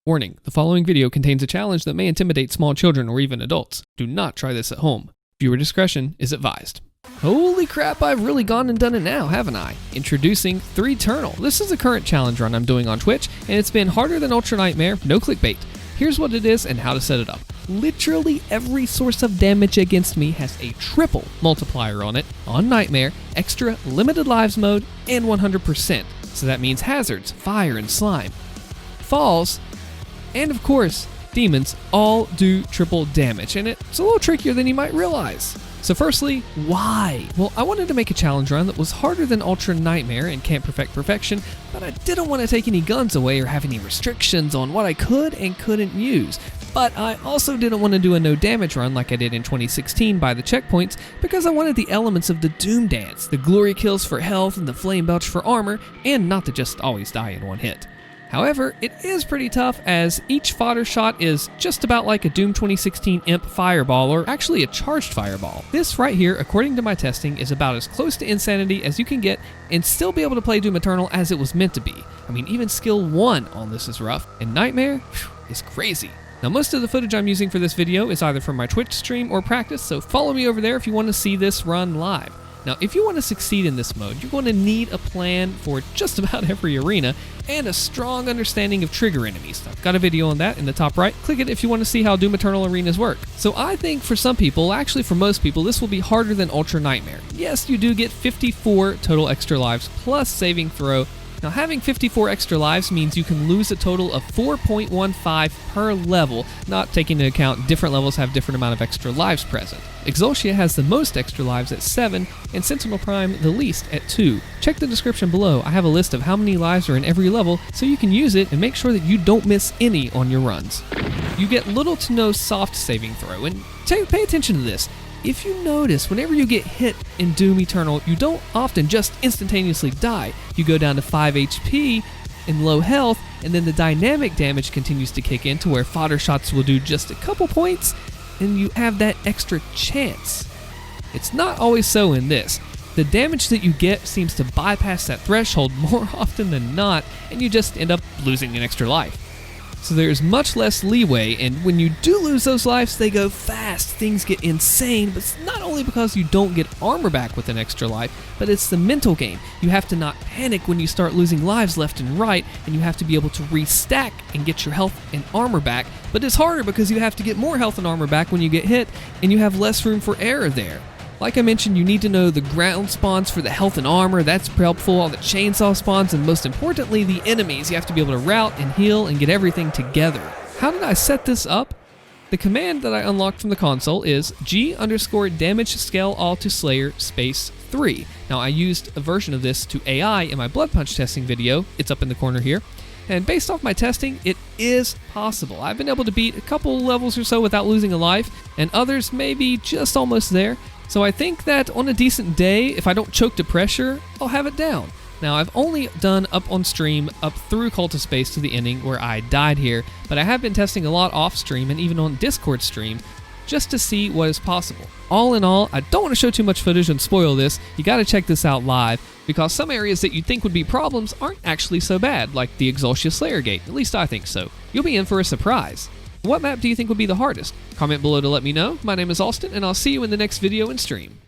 Warning, the following video contains a challenge that may intimidate small children or even adults. Do not try this at home. Viewer discretion is advised. Holy crap, I've really gone and done it now, haven't I? Introducing 3 Eternal. This is the current challenge run I'm doing on Twitch, and it's been harder than Ultra Nightmare, no clickbait. Here's what it is and how to set it up. Literally every source of damage against me has a triple multiplier on it, on Nightmare, extra limited lives mode, and 100%. So that means hazards, fire and slime, falls, and of course, demons all do triple damage, and it's a little trickier than you might realize. So firstly, why? Well, I wanted to make a challenge run that was harder than Ultra Nightmare and Can't Perfect Perfection, but I didn't want to take any guns away or have any restrictions on what I could and couldn't use. But I also didn't want to do a no damage run like I did in 2016 by the checkpoints, because I wanted the elements of the Doom Dance, the glory kills for health and the flame belch for armor, and not to just always die in one hit. However, it is pretty tough, as each fodder shot is just about like a Doom 2016 Imp fireball, or actually a charged fireball. This right here, according to my testing, is about as close to insanity as you can get and still be able to play Doom Eternal as it was meant to be. I mean, even skill 1 on this is rough, and Nightmare is crazy. Now, most of the footage I'm using for this video is either from my Twitch stream or practice, so follow me over there if you want to see this run live. Now, if you want to succeed in this mode, you're going to need a plan for just about every arena and a strong understanding of trigger enemies. I've got a video on that in the top right. Click it if you want to see how Doom Eternal arenas work. So I think for some people, actually for most people, this will be harder than Ultra Nightmare. Yes, you do get 54 total extra lives plus saving throw. Now, having 54 extra lives means you can lose a total of 4.15 per level, not taking into account different levels have different amount of extra lives present. Exultia has the most extra lives at 7, and Sentinel Prime the least at 2. Check the description below, I have a list of how many lives are in every level, so you can use it and make sure that you don't miss any on your runs. You get little to no soft saving throw, and pay attention to this. If you notice, whenever you get hit in Doom Eternal, you don't often just instantaneously die. You go down to 5 HP and low health, and then the dynamic damage continues to kick in to where fodder shots will do just a couple points, and you have that extra chance. It's not always so in this. The damage that you get seems to bypass that threshold more often than not, and you just end up losing an extra life. So there's much less leeway, and when you do lose those lives, they go fast. Things get insane, but it's not only because you don't get armor back with an extra life, but it's the mental game. You have to not panic when you start losing lives left and right, and you have to be able to restack and get your health and armor back, but it's harder because you have to get more health and armor back when you get hit, and you have less room for error there. Like I mentioned, you need to know the ground spawns for the health and armor, that's helpful, all the chainsaw spawns, and most importantly, the enemies. You have to be able to route and heal and get everything together. How did I set this up? The command that I unlocked from the console is G_damage scale all to Slayer space 3. Now, I used a version of this to AI in my Blood Punch testing video. It's up in the corner here. And based off my testing, it is possible. I've been able to beat a couple levels or so without losing a life, and others may be just almost there. So I think that on a decent day, if I don't choke to pressure, I'll have it down. Now, I've only done up on stream up through Cultist Base to the ending where I died here, but I have been testing a lot off stream and even on Discord stream just to see what is possible. All in all, I don't want to show too much footage and spoil this. You gotta check this out live, because some areas that you'd think would be problems aren't actually so bad, like the Exultia Slayer Gate. At least I think so. You'll be in for a surprise. What map do you think would be the hardest? Comment below to let me know. My name is Austin, and I'll see you in the next video and stream.